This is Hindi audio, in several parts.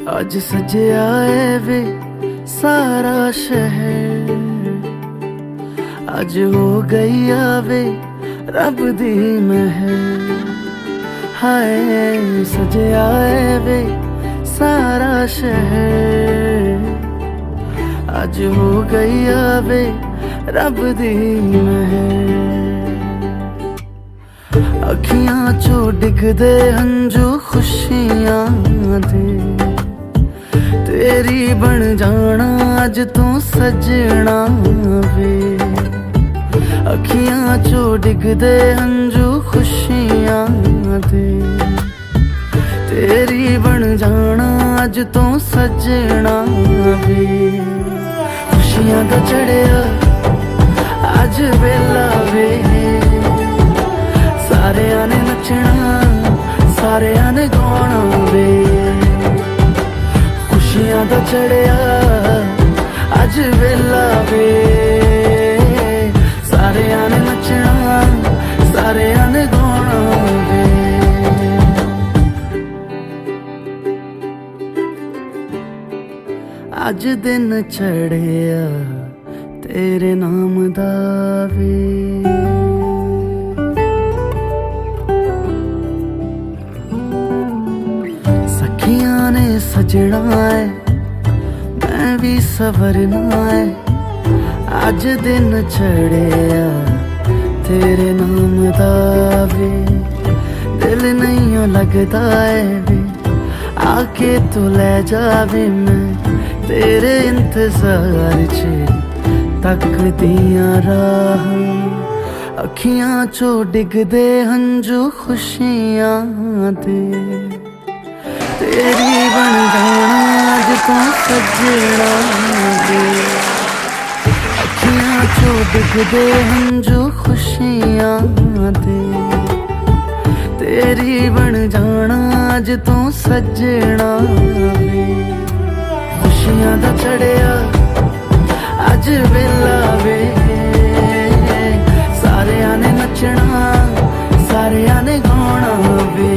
अज सजया है वे सारा शहर, अज हो गई आवे रब दी महर। हाय सजया है वे सारा शहर, अज हो गई आवे रब दी महर। अखियां चो डिगदे हंजू खुशियां दे, तेरी बन जाना अज तू सजना वे। अखियां चो डिगदे हंजू खुशियां दे, तेरी बन जाना अज तू सजना वे। खुशियां दा चढ़िया अज वेला वे, सारेयां ने नचना सारेयां ने गाना वे। खुशियां दा चढ़िया अज वेला वे, सारेयां ने नचना सारेयां ने गाना वे। अज दिन चढ़िया तेरे नाम दा वे। सखियां ने सजना है मैं भी सवरना है, अज दिन चढ़िया तेरे नाम दा वे। दिल नहीं लगता है वे, आके तू ले जावे मैं तेरे इंतजार च तकदियां राह। अखियां चो डिगदे हंजू खुशियां दे, तेरी बन जाना अज तू सजना वे। अखियां चो डिगदे हंजू खुशियां दे, तेरी बन जाना अज तू सजना वे। खुशियां दा चढ़िया अज वेला वे, सारेयां ने नचना सारेयां ने गाना वे।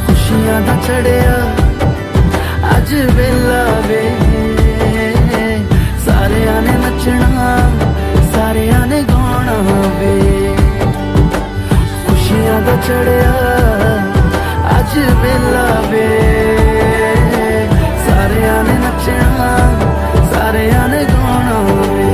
खुशियां दा चढ़िया अज वेला वे, सारेयां ने नचना सारेयां ने गाना वे। खुशियां दा चढ़िया अज वेला वे, सारेयां ने नचना सारेयां ने गाना वे।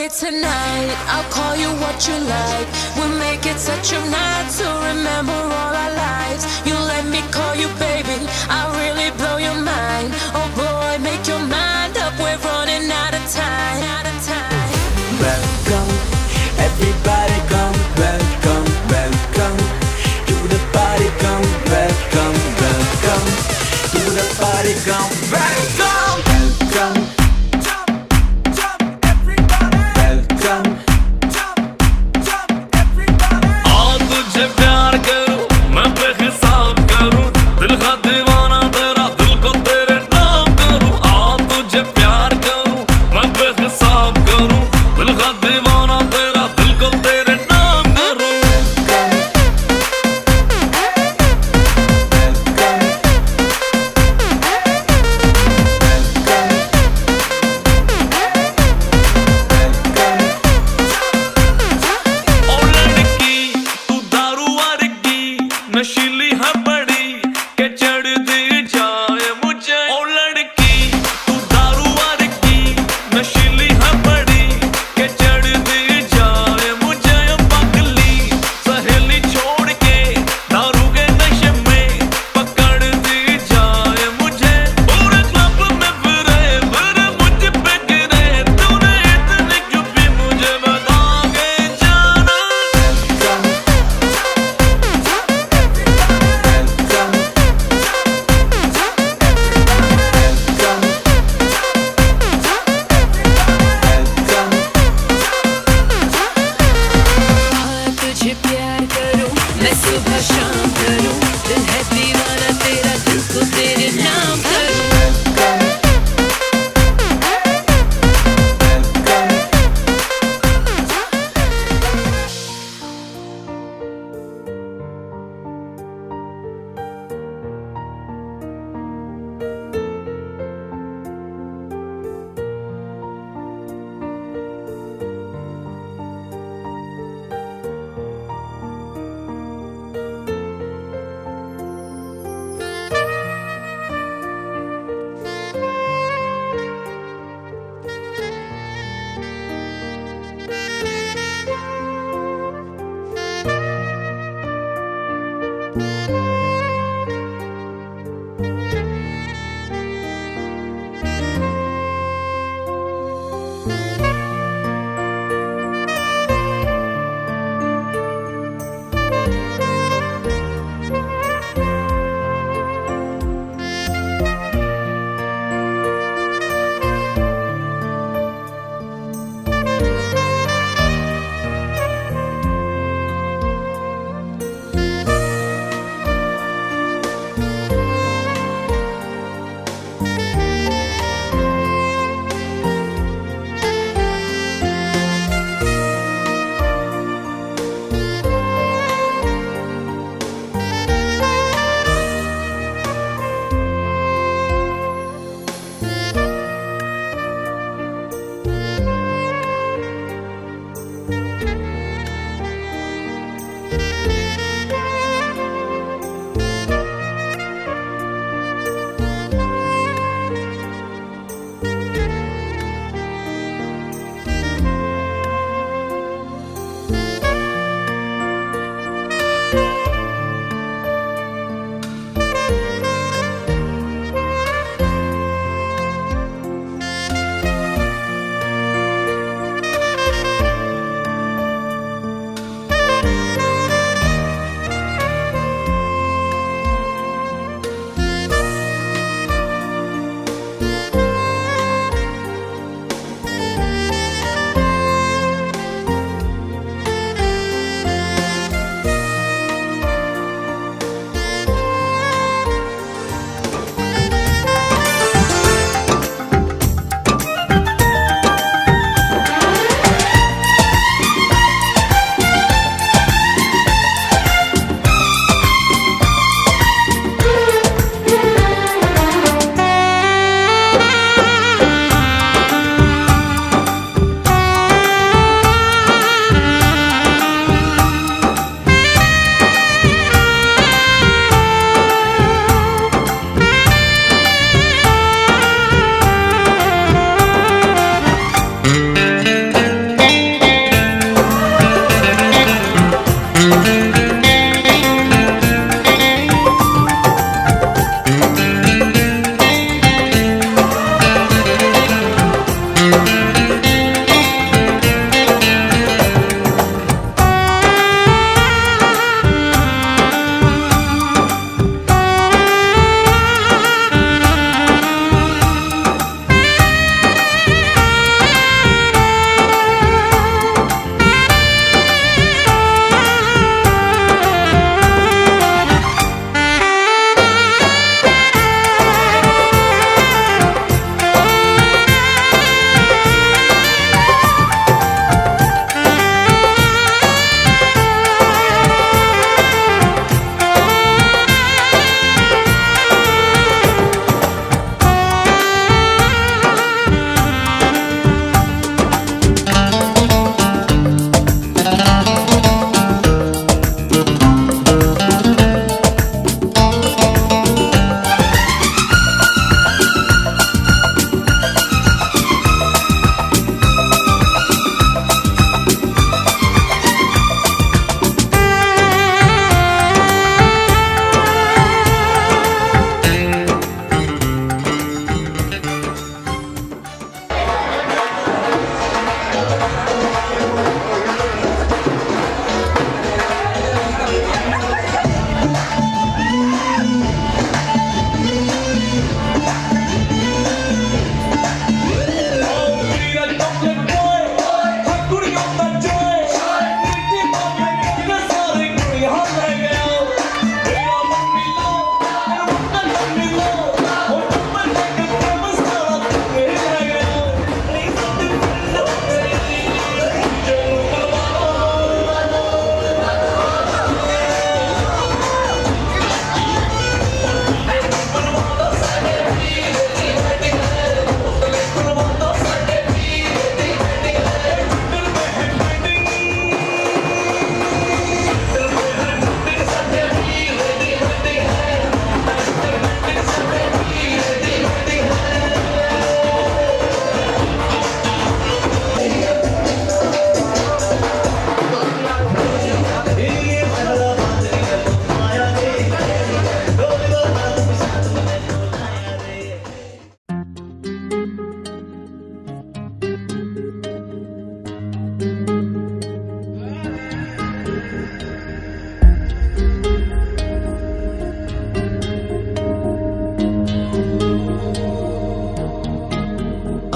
party tonight. I'll call you what you like. We'll make it such a night to remember all our lives. You let me call you baby, I'll really blow your mind. Oh boy, make your mind up, we're running out of time. Welcome, everybody come, welcome, welcome to the party, come, welcome, welcome to the party, come, welcome, welcome, everybody, welcome, everybody. आ तुझे प्यार करूं मैं बेहिसाब करूं दिल का दीवाना तेरा दिल को तेरे नाम करूं आ तुझे प्यार करूं मैं बेहिसाब करूं दिल का दीवाना तेरा दिल को तेरे नाम करूं ओ लड़की तू दारू वर्गी नशीली है बड़ी के चढ़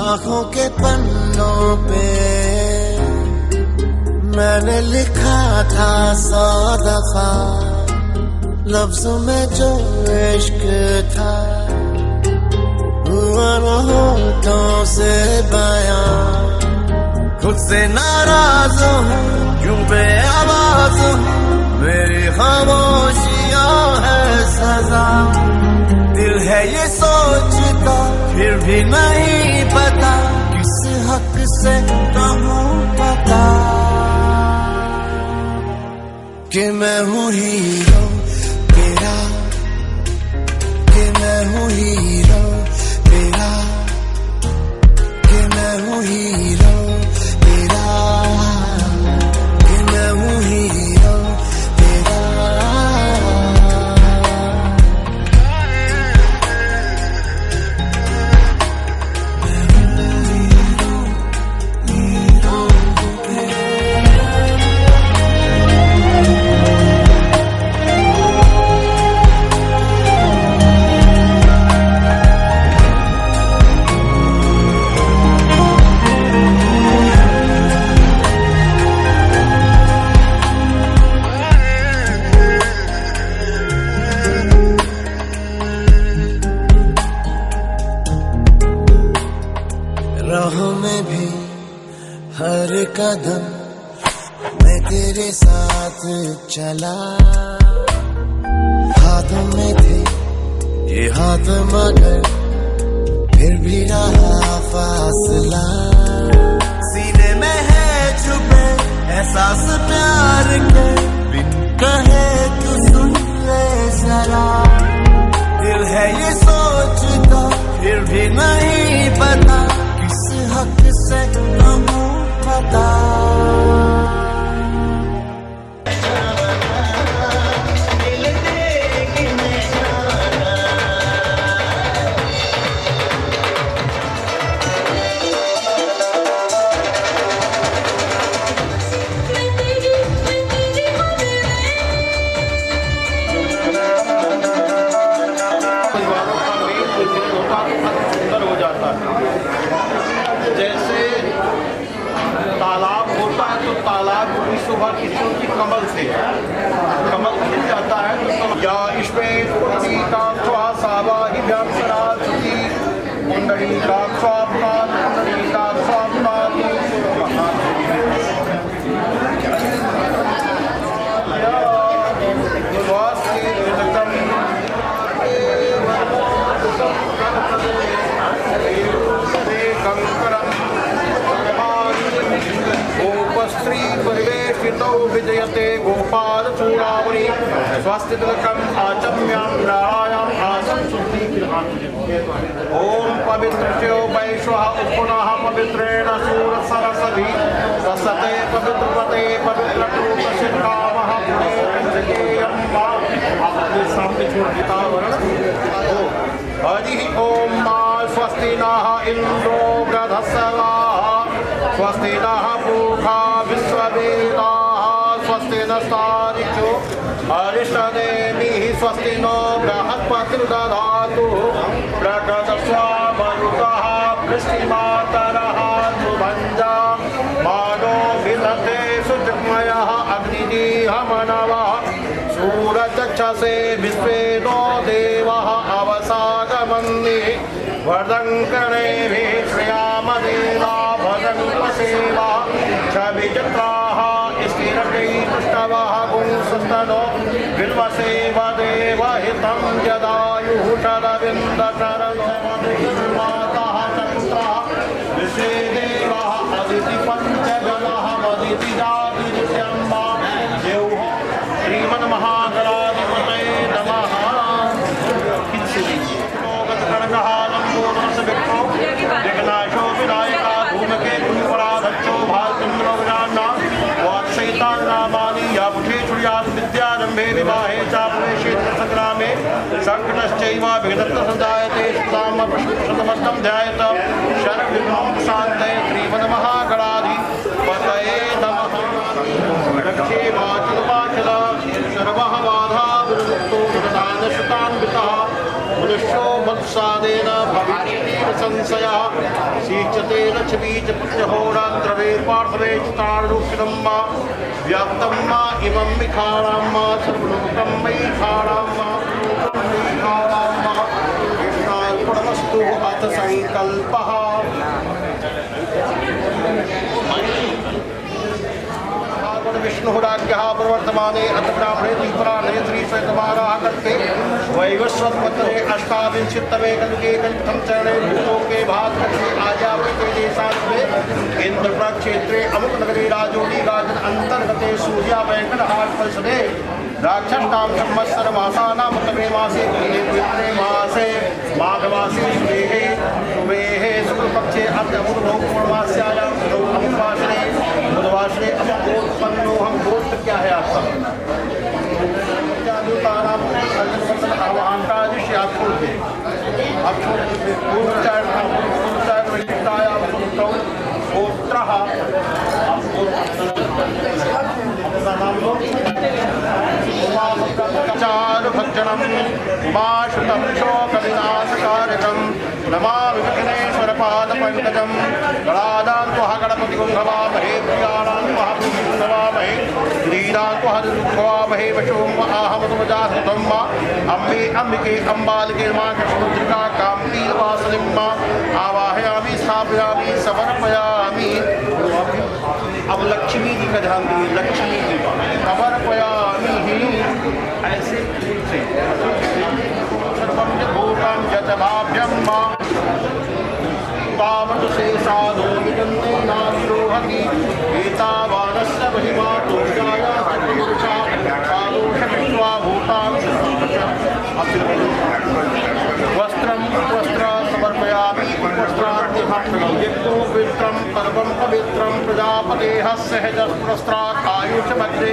आँखों के पन्नों पे मैंने लिखा था 100 दफा, लफ्जों में जो इश्क था हुआ न होठों से बयां। खुद से नाराज हूँ, क्यों बेआवाज हूँ, मेरी खामोशियाँ है सजा। दिल है ये सोचता, फिर भी नहीं पता किस हक से कहूँ पता कि मैं हूँ हीरो तेरा, कि मैं हूँ हीरो तेरा, कि मैं हूँ हीरो तेरा, कि मैं हूँ हीरो तेरा। राहों में भी हर कदम मैं तेरे साथ चला, हाथों में थे ये हाथ मगर फिर भी रहा फासला। सीने में है छुपे एहसास प्यार के, बिन कहे तू सुन ले जरा। दिल है ये सोचता, फिर भी नहीं पता किस हक से कहूँ पता। सुंदर हो जाता है। जैसे तालाब होता है तो तालाब की शोभा किसी की कमल से, कमल खिल जाता है तो या इसमें का सावा ही व्यासराजी मुंडली का स्वापना, मुंडली का स्वापना गोपस्त्री परिवेशितो विजयते गोपाल चूड़ावली स्वस्ति तिलकम आचम्यां नारायण आसम शुद्धि। ओम पवित्रस्यो वैश्वः उपपुनः पवित्रेण शूर सरस्वती ससते पवित्रपते पवित्रकूटशिखामः पुण्येयं वा अपने सामने छोड़ देता वर्ण। हरि ओम मा स्वस्ति नः इंद्रो वृधस्सवाः, स्वस्ति नः पूषा विश्ववेदाः, स्वस्ति नस्तारिषो अरिष्टनेमिः, स्वस्ति नो बृहस्पतिर्दधातु प्रकटस्वामरुतः वृष्टिमातरः सुभञ्जा मानो विदधते सुचिन्मयः अग्निजीहमनवः सूरचक्षसे विश्वेदो देवः अवसागमन्ति वरदं कर्णेभिः श्रियामदेवा भजन्वसेवा छविचित्राः स्थिरकैस्तवः पुंसस्तनो बिल्वसेवा देवहितं यदायुः शरविन्दशरणो मातः चन्द्रः विश्वे देवः अदिति पञ्चगणः वदिति जातिरित्यम्बा देवः श्रीमन्महागणाधिपतये नमः। जगन्नाथो विनायका धूमकेतु पराधक्षो भालचंद्रो विनान्ना वात्सैतान्नामानि यापुषे छुर्यात् विद्यारम्भे विवाहे चापवेशे संग्रामे संकटश्चैव विघ्नत्वसञ्जायते शतमस्तं ध्यायेत शरविघ्नं शान्तये श्रीमन्महागणाधिपतये नमः। रक्षे वाचलवाचल सर्वः बाधा विमुक्तो दानशतान्वितः मनुष्यो मत्सादेन भविष्यति संशयः सीच्यते लक्ष्मीचपुत्रहोरात्रवे पार्थवे चितारूपितं मा व्याप्तं मा इमं विखारां मा सर्वलोकं मयि खारां मा कृष्णार्पणमस्तु अथ संकल्पः। विष्णुराज्ञः प्रवर्तमाने अथ ब्राह्मणे दीपराणे श्रीश्वेतवाराः कल्पे वैवस्वतपत्रे अष्टाविंशतितमे कल्के कल्पं चरणे भूलोके भास्करे आयावते देशान्ते इन्द्रप्रक्षेत्रे अमुकनगरे राजोली राजन अन्तर्गते सूर्यावैकनहाट परिषदे राक्षसतां संवत्सरमासानां तमे मासे पवित्रे मासे माघमासे शुभेः शुक्लपक्षे अत्र पूर्णमास्यायां अमुकवासरे बुधवासरे अमुकोत्पन्नोऽहं गोत्र क्या है आपका आह्वान का विषय आप छोड़ दें आप छोड़ दीजिए भक्षणं उमाशुतं शोकविनाशकारकं नमामि विघ्नेश्वरपादपङ्कजं गणानान्त्वः गणपतिगुं प्रियाणां महापुरुषं नमामहे श्रीरान्त्वः दुर्गवामहे वशों आहमतुमजासुतं मा अम्बे अम्बिके अम्बालिके मा कृष्णमुद्रिका काम्पीलवासलिं मा आवाहयामि स्थापयामि समर्पयामि। अब लक्ष्मी जी का ध्यान दीजिए, लक्ष्मी जी समर्पयामि ही ऐसे सर्वं भूतं यजभाभ्यं मा तावत् शेषादो विगन्ते नाविरोहति एतावानस्य महिमा तोषाया सत्पुरुषा कालोषमित्वा भूतां वस्त्रं वस्त्र समर्पयामि वस्त्राद्यभक्षणं यज्ञोपवित्रं पर्वं पवित्रं प्रजापतेः सहजस्त्रस्त्रात् आयुषमध्ये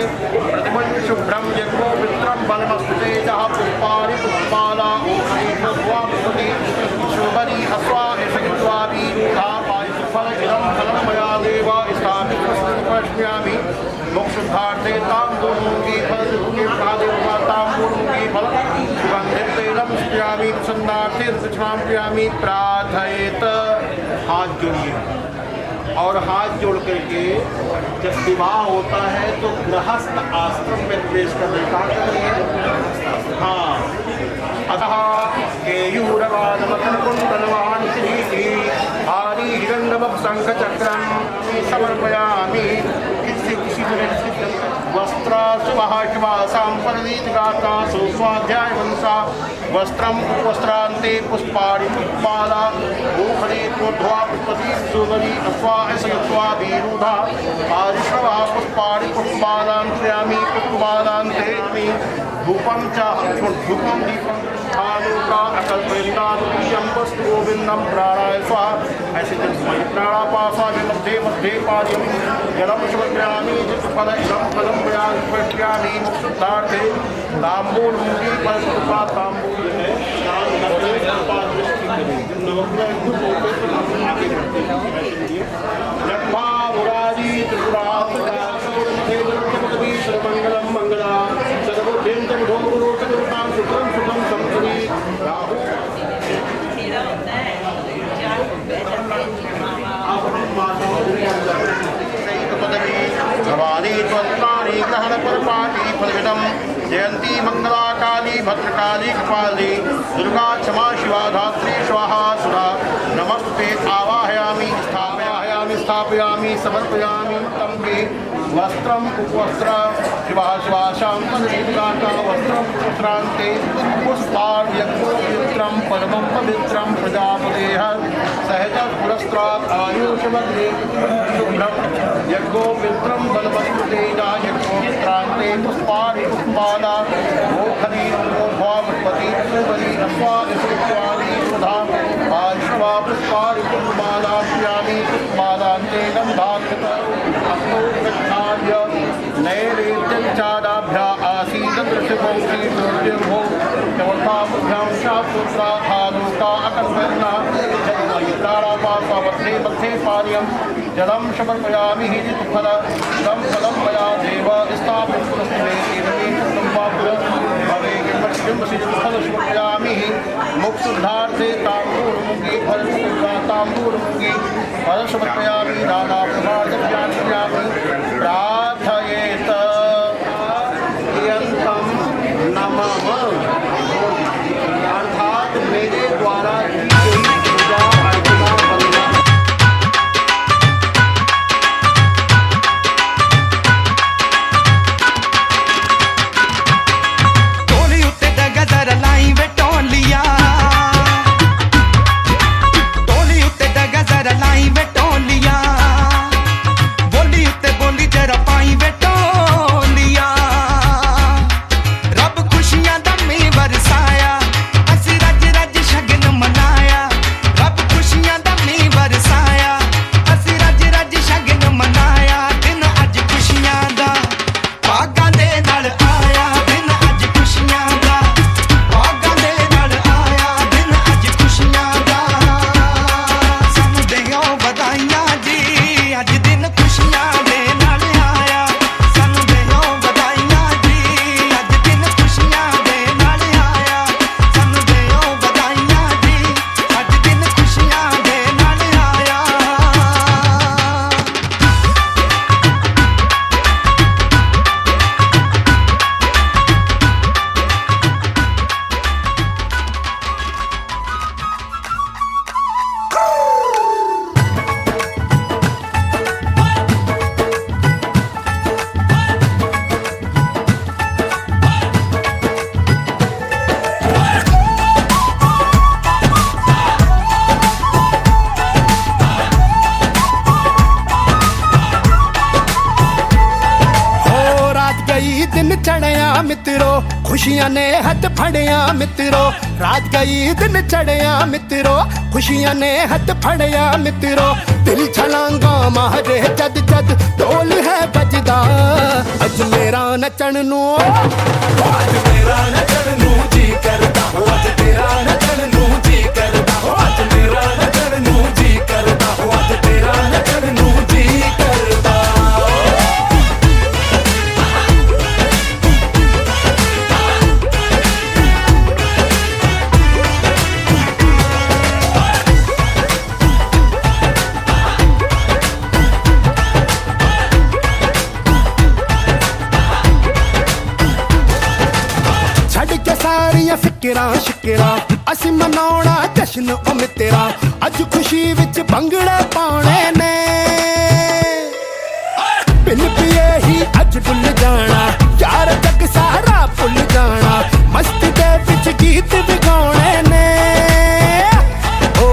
प्रतिमं शुभ्रं यज्ञोपवित्रं बलमस्तु तेजः पुष्पाणि पुष्पाला ओषधि शुभरी अश्वा यशयित्वा वीरूढा पायसफलगिरं फलं मया देव स्थापितमस्म्यामि मोक्षुद्धार्थे ताम्बूलमुखी फलमुखी महादेवता ताम्बूलमुखी फलं सुगन्धितैलं स्मृयामि प्रसन्नार्थे दक्षिणां प्रियामि प्रार्थयेत। हाथ जोड़िए और हाथ जोड़ करके जब विवाह होता है तो गृहस्थ आश्रम में प्रवेश करने का करिए। हाँ अतः केयूरवादमतनकुण्डलवान् श्रीति आदि हिरण्यवप शंखचक्रं समर्पयामि। किसी वस्त्र शुभः शिवासां परवीतगाता सुस्वाध्याय वंशा वस्त्रं वस्त्रान्ते पुष्पाणि पुष्पाला भूखले त्वध्वा पुष्पति सुबली अश्वा ऐसयत्वा वीरूढा पारिश्रवा पुष्पाणि पुष्पालान् श्रयामि पुष्पालान्ते धूपं च धूपं दीपं आलोका अकल्पयन्तादुष्यं वस्तु गोविन्दं प्राणाय स्वाहा। ऐसे जब प्राणापासा मध्ये मध्ये पाद्यं जलं समर्पयामि जितफल इदं फलं प्रयामि मुक्तार्थे ताम्बूलमुखी फलपुष्पा ताम्बूल है जन्मामुरारी त्रिपुरात्मकमंगलम मंगला सर्वोद्यंतं ढोंगुरोचकतां सुखं सुखं संसरी राहु भवानी त्वत्तानि ग्रहण परपाटी फलविदं जयंती मंगला काली भद्रकाली कृपाली दुर्गा क्षमा शिवा धात्री स्वाहा सुधा नमस्ते आवाहयामि स्थापयामि समर्पयामि तं मे वस्त्रं उपवस्त्र शिवा शिवाशां पदवीगाता वस्त्रं पुत्रान्ते पुष्पाण्यग्नित्रं परमं पवित्रं प्रजापतेः सहज पुरस्त्रात् आयुषमध्ये शुभ्रं यज्ञोपवित्रं बलवस्तु तेजा यज्ञोपवित्रान्ते पुष्पाणि पुष्पाला गोखली गोध्वापति सुबली अश्वा यशोत्वानि सुधा आयुष्वा पुष्पाणि पुष्पाला प्रियामि पुष्पालान्ते गन्धाक्षत अस्तो गच्छाय नैवेद्यं चादाभ्या आसीददृशभौ श्रीमूर्तिर्भौ चौथाभ्यां शापुत्रा आलोका अकल्पयन्ना जलमयित्राणापासा मध्ये पानीयं जलं समर्पयामि हिरितफल इदं फलं मया देव स्थापितं फल समर्पयामि मोक्षुद्धार्थे ताम्बूलमुखी फल समर्पयामि दानाप्रसादं प्रार्थयेत यन्तं नमः। अर्थात मेरे द्वारा की गई पूजा अर्चना वंदना टोली उत्ते डगदर लाई वे टोलिया टोली उत्ते डगदर लाई वे टोलिया बोली उत्ते बोली जरा पाई वे टोलिया रब खुशियां दा मी वरसाया असी रज रज शगन मनाया रब खुशियां दा मी वरसाया असी रज रज शगन मनाया दिन अज खुशियां दा भागां दे नाल आया दिन अज खुशियां दा भागां दे नाल आया दिन अज खुशियां दा सानू देओ बधाइयां जी अज दिन खुशियां दे नाल आया सानू देओ बधाइयां जी अज दिन खुशियां दे नाल आया सानू देओ बधाइयां जी अज दिन खुशियां दे नाल आया। हो रात गई दिन चढ़िया मित्रो खुशियां ने हथ फड़िया मित्रो रात गई दिन चढ़िया मित्रो खुशियां ने हथ फड़िया मित्रो दिल छलांगा मारे जद जद ढोल है बजदा अज मेरा नचण नू अज मेरा नचण नू जी करदा हो अज तेरा नचण नू जी करदा हो अज मेरा नचण नू जी करदा हो अज तेरा नचण नू जी करदा। छड़ के सारियां फिकरां शिकरां असी मनाउणा जश्न ओ मित्रा अज खुशी विच भंगड़े पाने ने बिन पिए ही अज भुल जाना यार जग सारा भुल जाना मस्ती दे विच गीत भी गाने ने ओ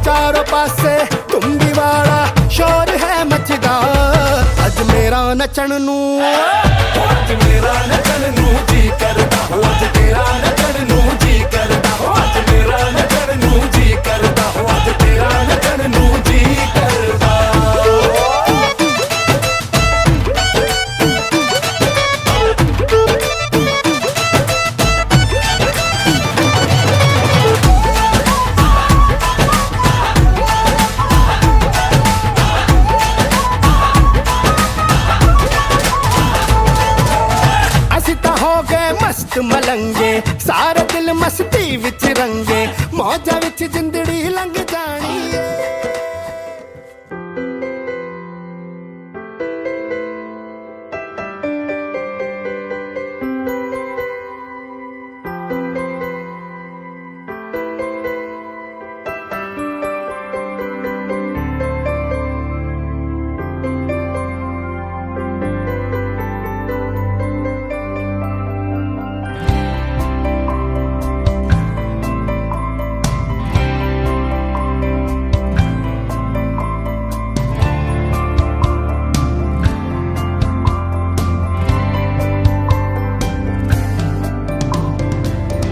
चारों पासे तुम्बी वाला शोर है मचदा अज मेरा नचण नू अज मेरा नचण नू जी करदा हो अज तेरा नचण नू जी करदा हो अज मेरा नचण नू जी करदा हो अज तेरा नचण नू जी करदा। ਅਸੀਂ ਤਾਂ ਹੋ ਗਏ ਮਸਤ ਮਲੰਗੇ ਸਾਰੇ ਦਿਲ ਮਸਤੀ ਵਿੱਚ ਰੰਗੇ ਮੌਜਾਂ ਵਿੱਚ ਜ਼ਿੰਦੜੀ ਲੰਘ ਜਾਣੀ ਏ।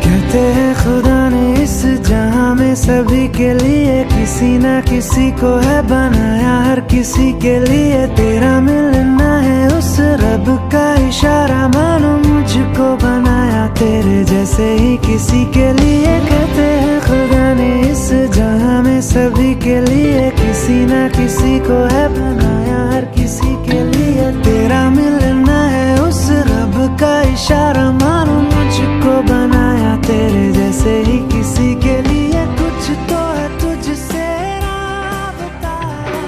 कहते हैं खुदा ने इस जहां में सभी के लिए किसी ना किसी को है बनाया हर किसी के लिए तेरा मिलना है उस रब का इशारा मानो मुझको बनाया तेरे जैसे ही किसी के लिए कहते हैं खुदा ने इस जहां में सभी के लिए किसी ना किसी को है बनाया हर किसी के लिए तेरा मिलना है उस रब का इशारा मानो मुझको बनाया तेरे जैसे ही किसी के लिए कुछ तो है तुझसे राबता है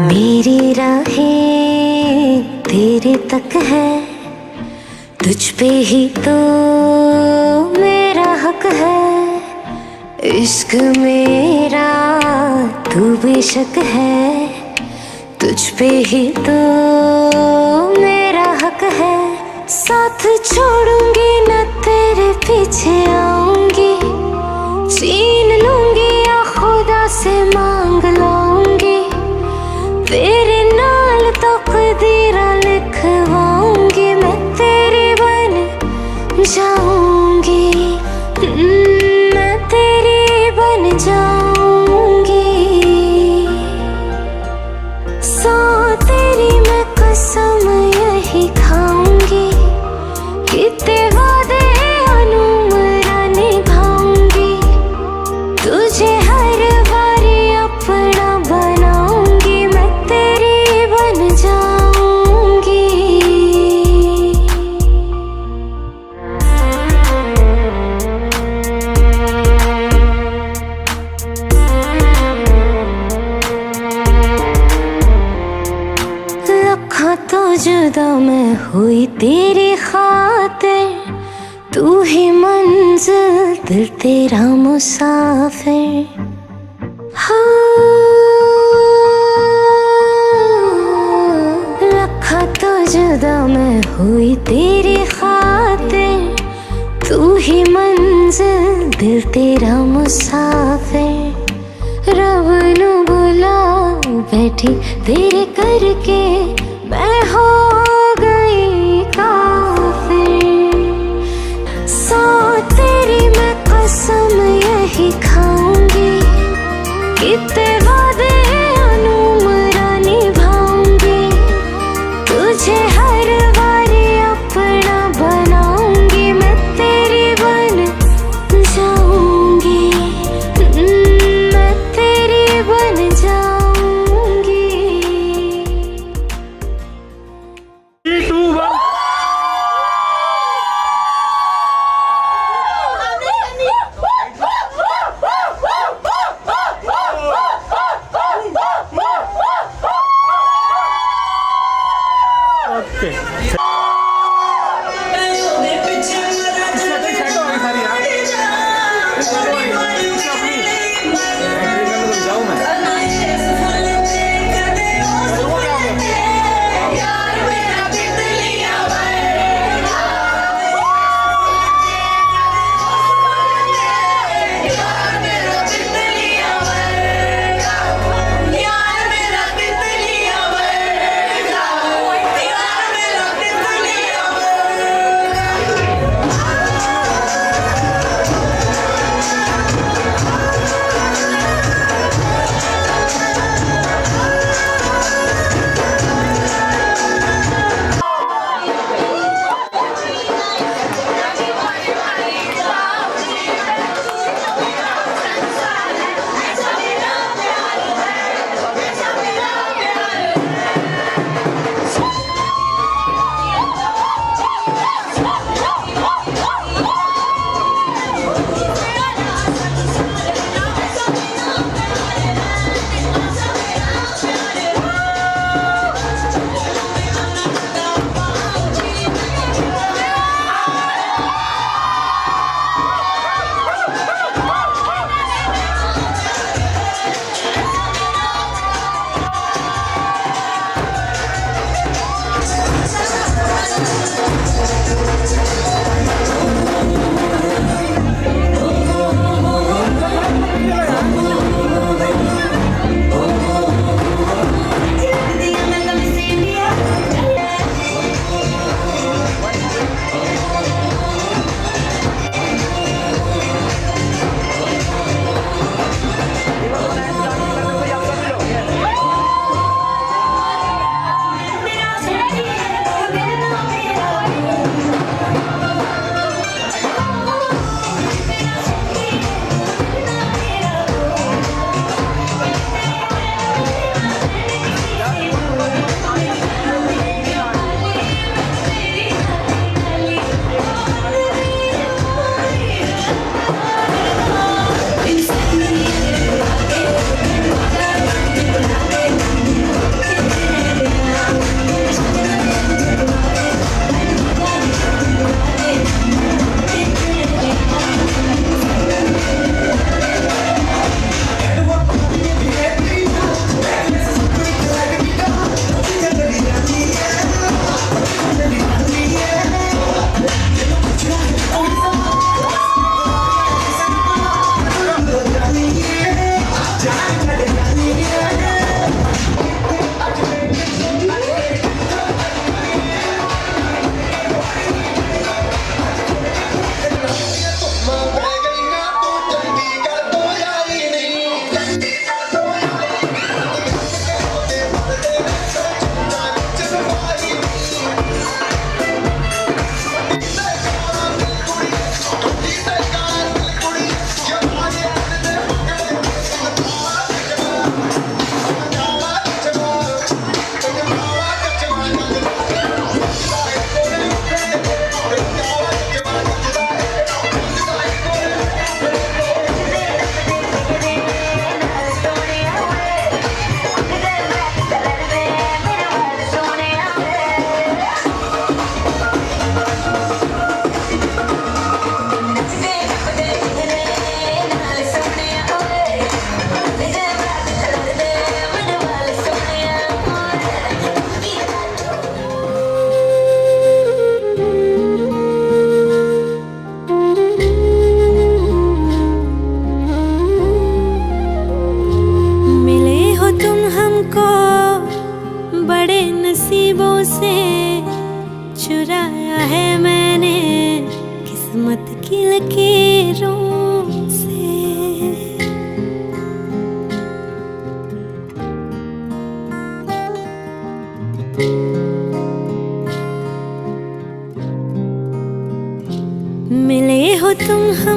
मेरी राहें तेरे तक है, तुझ पे ही तो मेरा हक है। इश्क मेरा तू बेशक है, तुझ पे ही तो मेरा हक है। साथ छोड़ूंगी न तेरे पीछे आऊंगी, छीन लूंगी या खुदा से मांग लाऊंगी, तेरे नाल तकदीरा लिखवाऊंगी, मैं तेरी बन जाऊंगी, मैं तेरी बन जाऊंगी। सौ तेरी मैं कसम यही खाऊंगी, कितने वादे अनुमरा निभाऊंगी, तुझे हर बारी अपना बनाऊंगी, मैं तेरी बन जाऊंगी। लखा तो जुदा मैं हुई तेरी खातिर, तू ही मंजिल दिल तेरा मुसाफिर। लखा तो जुदा मैं हुई तेरी खातिर, तू ही मंजिल दिल तेरा मुसाफिर। रब नू बुला बैठी तेरे करके, मैं हो गई काफिर। सौ तेरी मैं कसम यही खाऊंगी, कितने वादे अनुमरा निभाऊंगी, तुझे हर बारी अपना बनाऊंगी, मैं तेरी बन जाऊंगी, मैं तेरी बन जाऊंगी।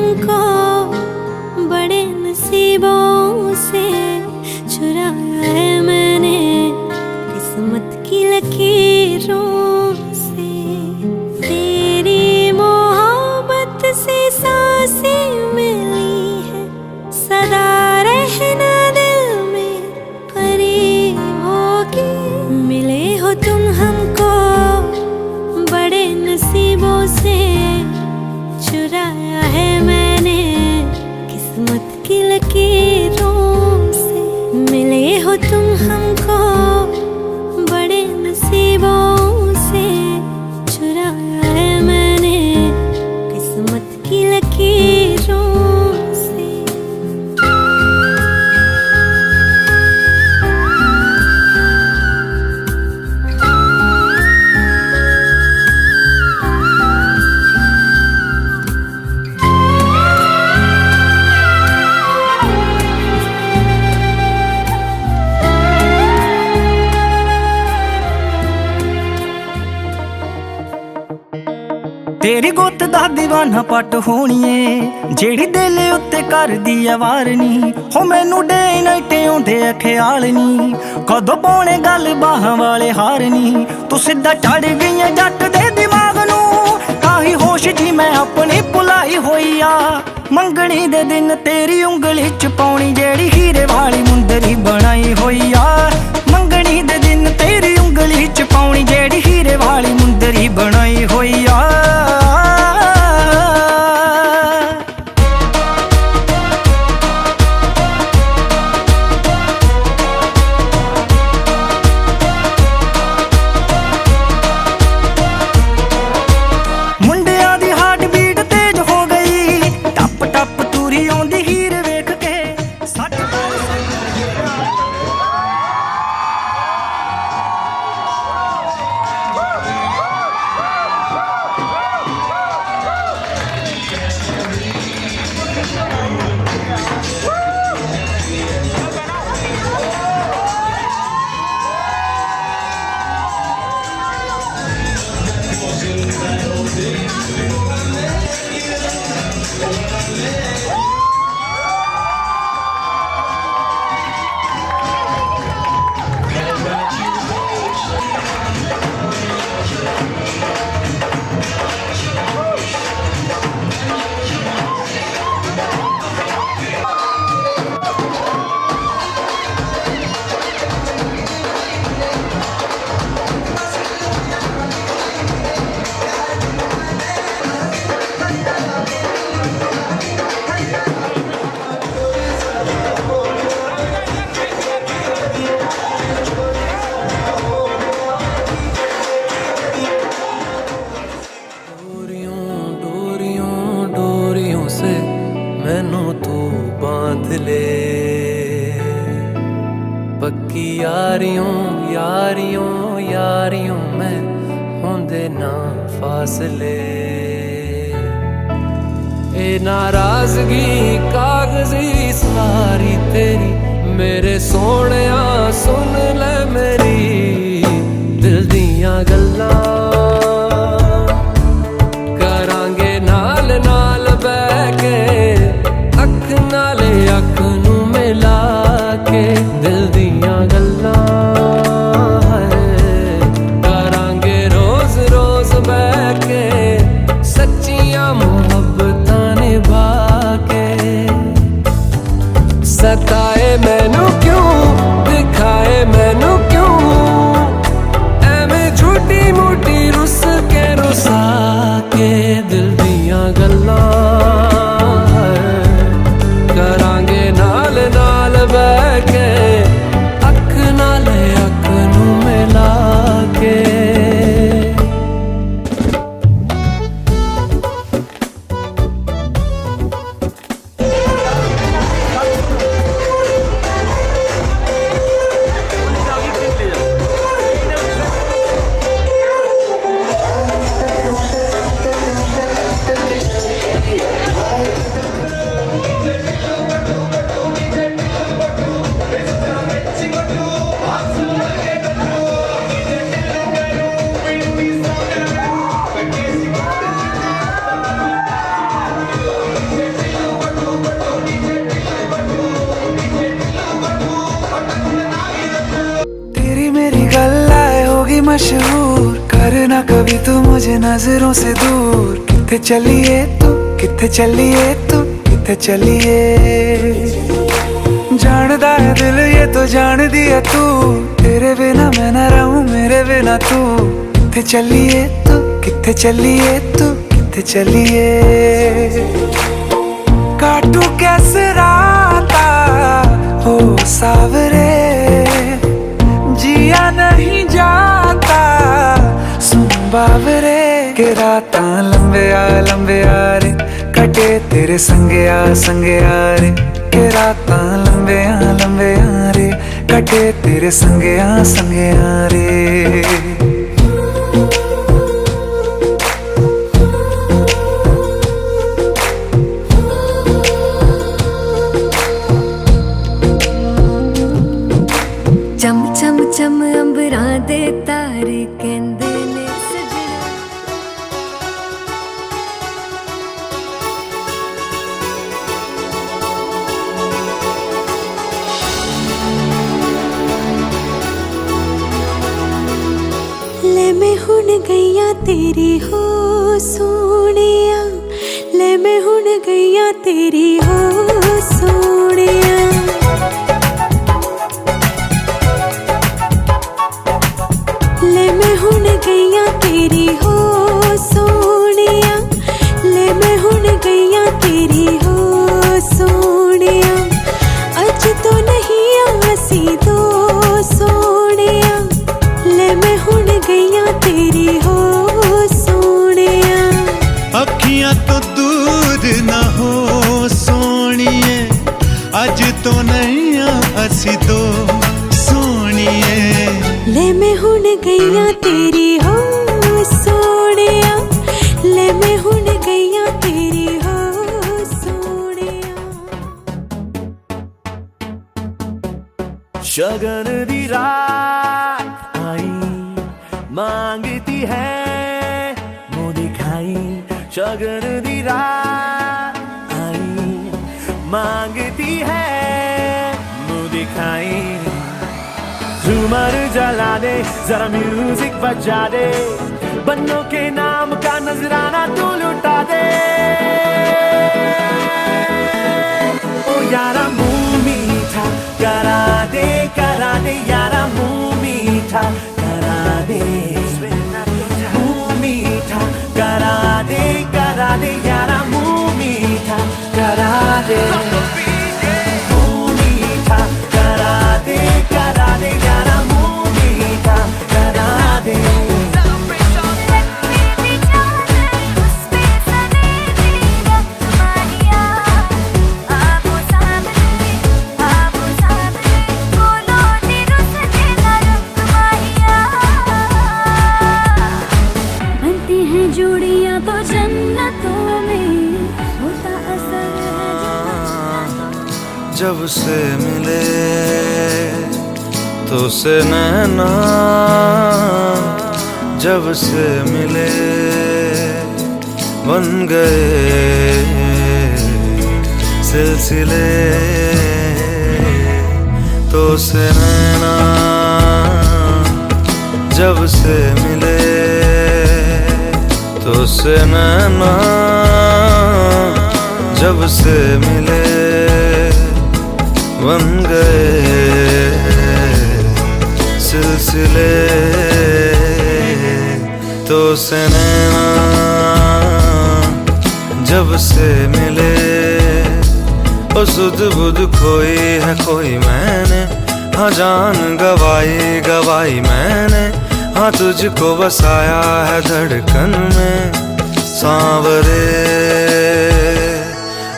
हमको बड़े नसीबों से चुराया है मैंने किस्मत की लकीरों से। तेरी मोहब्बत से सांसें मिली है, सदा रहना दिल में करीब होगी। मिले हो तुम हमको बड़े नसीबों से चुराया है मैंने किस्मत की लकीरों से। मिले हो तुम हमको बड़े नसीबों से चुराया है मैंने किस्मत की लकीरों से। तेरी गुੱਤ ਦਾ दीवाना पट होणीए ਜਿਹੜੀ दिल उत्ते करदी ਐ वारनी। हो मैनू डे नाइटे आउंदे ऐ ख्याल नी, कदों पाਉਣੇ गल बाहां वाले हार नी। तू सिद्धा चढ़ गई ऐ जट दे दिमाग नू, ताही होश जी मैं अपनी भुलाई होई आ। मंगणी दे दिन तेरी उंगली च पाउणी ਜਿਹੜੀ हीरे वाली मुंदरी बनाई होई आ। मंगणी दे दिन तेरी उंगली च पाउणी ਜਿਹੜੀ हीरे वाली मुंदरी बनाई होई आ। पक्की यारियों यारियों यारियों में होंदे ना फासले। ए नाराजगी कागजी सारी तेरी मेरे सोहणिया सुन ले मेरी दिल दियां गल्लां। करांगे नाल नाल बैठ के अख नाले अख नू मिला के दिल दियां गल्लां करांगे रोज रोज बैठ के सच्चियां मुहब्बतां निभा के। सताए मैनू क्यों दिखाए मैनू क्यों एवें झूठी मूठी रुस के रुसा के दिल दियां गल्लां करांगे नाल नाल बैठ के अख नाले अख नू मिला के। मशहूर, करना कभी तू मुझे नजरों से दूर। किथे चलिए तू, किथे चलिए तू, किथे चलिए। जानदा है दिल ये तो जान दिया तू, तेरे बिना मैं न रहूं मेरे बिना तू। किथे चलिए तू, किथे चलिए तू, किथे चलिए। काटू कैसे राता हो सावरे, जिया नहीं जाता सुन बावरे। के राता लंबे आ रे, कटे तेरे संगे आ रे। के राता लंबे आ रे, कटे तेरे संगे आ रे। चम चम चम अंबरां दे तारे कहंदे ने सजना। ले मैं हुण गईया तेरी हो सोनिया, ले मैं हुण गईया तेरी हो सोनिया। ले मैं हुण गईया तेरी हो सोनिया, ले मैं हुण गईया तेरी हो सोनिया। अज तो नहीं आसी दो सोनिया, ले मैं हुण गईया तेरी हो सोनिया। अखियां तो दूर ना हो सोनिए, अज तो नहीं असी दो सोनिए। ले मैं हुण गईया तेरी हो सोनिया, ले मैं हुण गईया तेरी हो सोनिया। शगन दी रात आई, मांगती है मुँह दिखाई। शगन दी रात आई, मांगती है मुँह दिखाई। झूमर जला दे जरा म्यूजिक बजा दे, बन्नों के नाम का नजराना तू लुटा दे। ओ यारा मुंह मीठा करा दे यारा मुंह मीठा करा दे। मुंह मीठा करा दे यारा मुंह मीठा करा दे। मुंह मीठा करा दे यारा मुंह मीठा करा दे। बनती हैं जोड़ियां तो जन्नतों में होता असर है। जब से मिले तो से नैना, जब से मिले बन गए सिलसिले। तो से नैना जब से मिले, तो से नैना जब से मिले बन गए सिलसिले। तो से नैना जब से मिले, ओ सुध बुध खोई है कोई मैंने। हाँ जान गवाई मैंने, हाँ तुझको बसाया है धड़कन में सांवरे।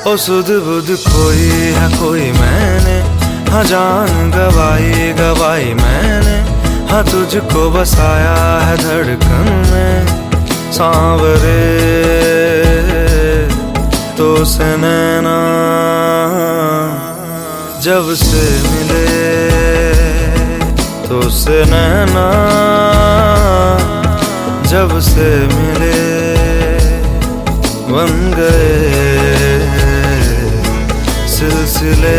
ओ सुध बुध खोई है कोई मैंने, हाँ जान गवाई मैंने। हाँ तुझको बसाया है धड़कन में सांवरे। तो से नैना जब से मिले, तो से नैना जब से मिले बन गए सिलसिले।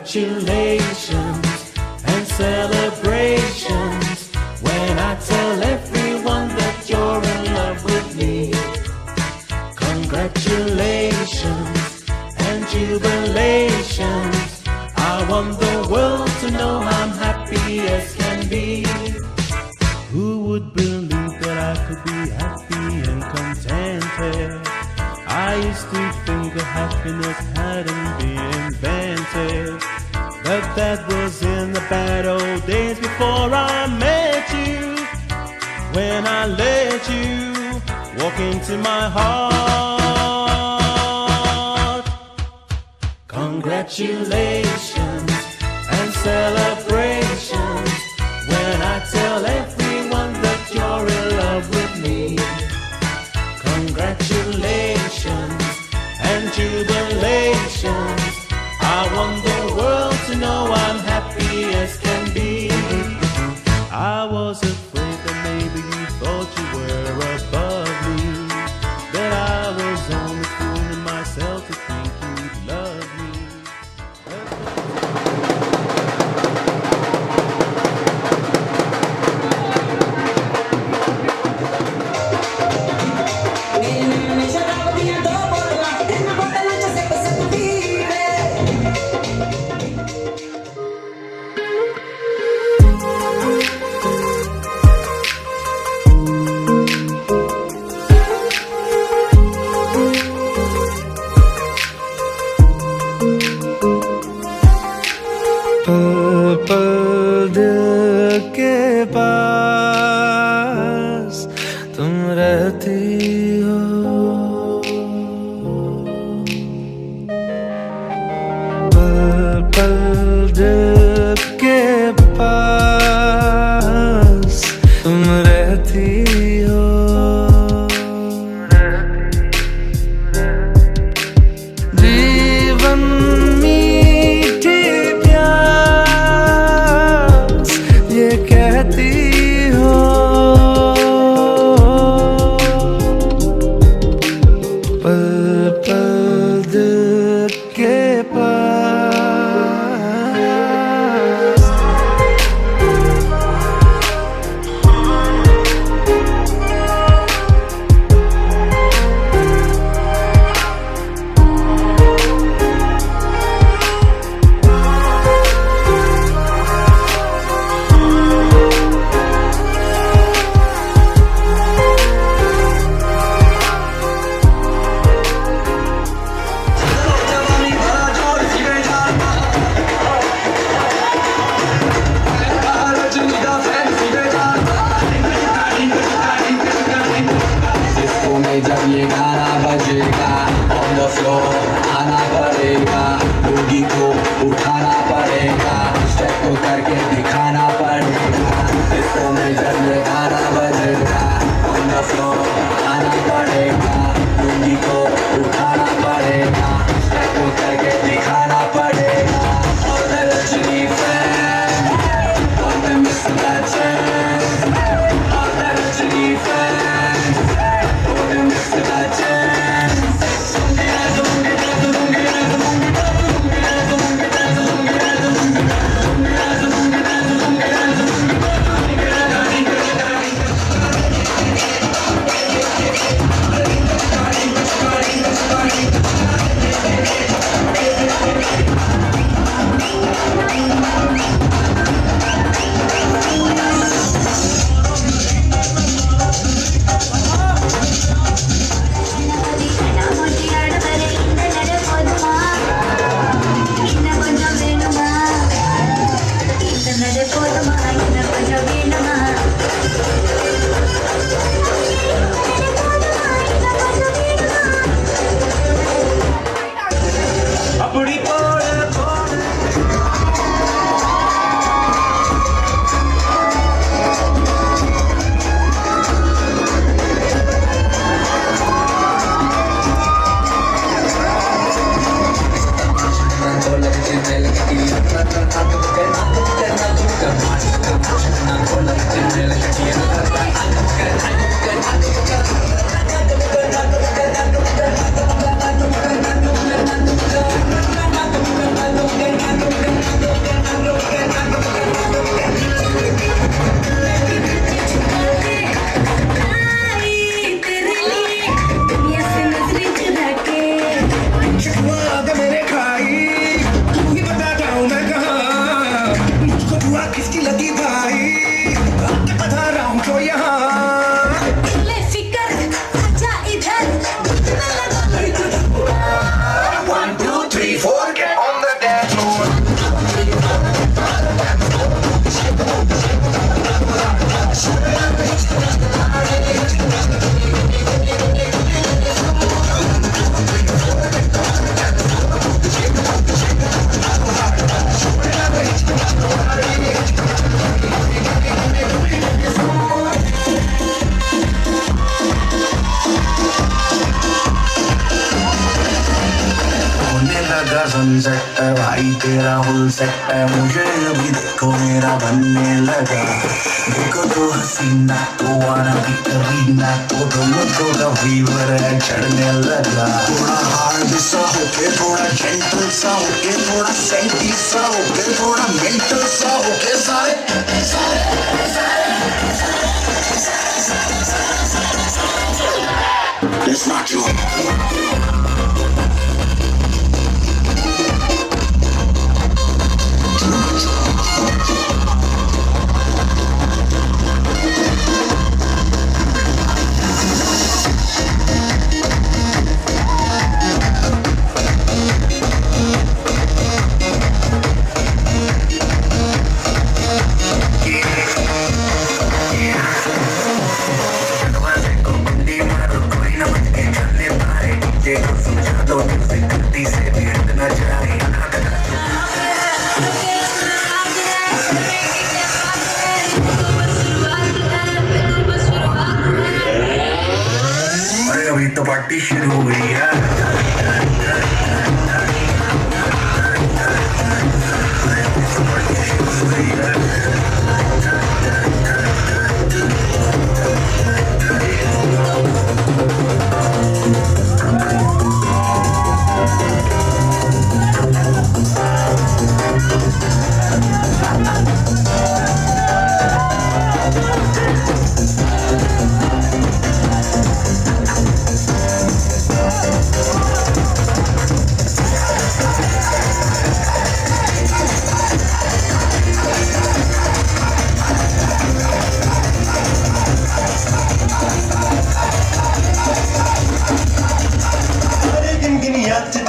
Congratulations and celebrations when I tell everyone that you're in love with me. Congratulations and jubilations. I want the world to know I'm happy as can be. Who would believe that I could be happy and contented? I used to think that happiness hadn't been invented, but that was in the bad old days before I met you. When I let you walk into my heart. Congratulations and celebrations when I tell everyone that you're in love with me. Congratulations and jubilations. I want the world to know I'm happy as can be. I was afraid that maybe you thought you were above me, that I was only fooling myself to think you'd love me. पल दिल के पास तुम रहती हो, पल पल दिल के पास तुम रहती हो। जीवन मीठी प्यास ये कहती हो, पल पल दिल के पास। जब ये गाना बजेगा on the floor आना पड़ेगा, बूगी को उठाना पड़ेगा, स्टेप को करके दिखाना पड़ेगा। डिस्को में जब ये गाना बजेगा on the floor आना पड़ेगा, बूगी को उठाना पड़ेगा, स्टेप को करके दिखाना पड़ेगा। All the Rajini fans, all the Mr. Legends, all the Rajini fans, all the Mr. Legends. अपनी पोड़े पोड़े किसकी लगी भाई बता रहा हूँ तो यहाँ फिकर आजा इधर 1 2 3 4 get on the dance floor होने लगा सनसेट है भाई तेरा फुल सेट है मुझे अभी देखो मेरा बनने लगा देखो तो हसीना तो आना भी करीना तो मुझको का फीवर है चढ़ने लगा थोड़ा हार्ड सा होके थोड़ा जेंटल सा होके थोड़ा सेंटी सा होके थोड़ा मेंटल सा होके सारे It's not you. अरे अभी तो पार्टी शुरू हो गई है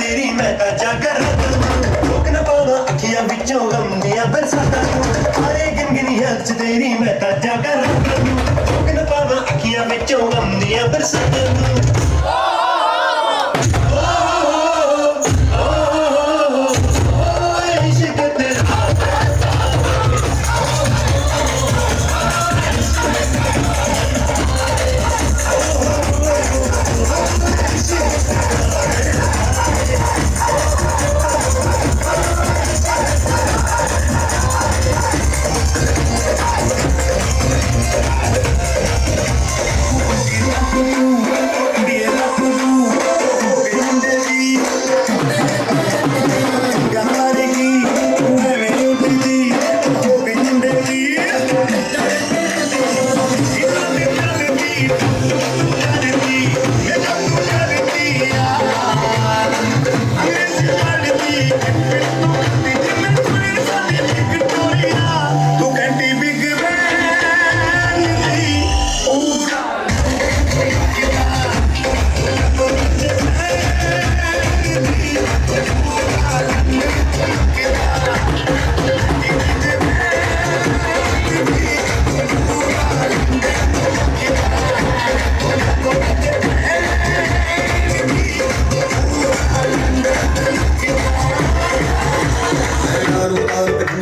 तेरी मैं जाकर रोक न पावा अखियां बिचों गम दिया बरसाता अरे गिनगिनी हज तेरी मैं जाकर रोक न पावा अखियां बिचों गम दिया बरसाता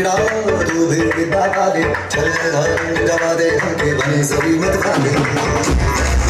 ना तू भी बिदा दे चल जवा दे हमके बने सभी मत खाने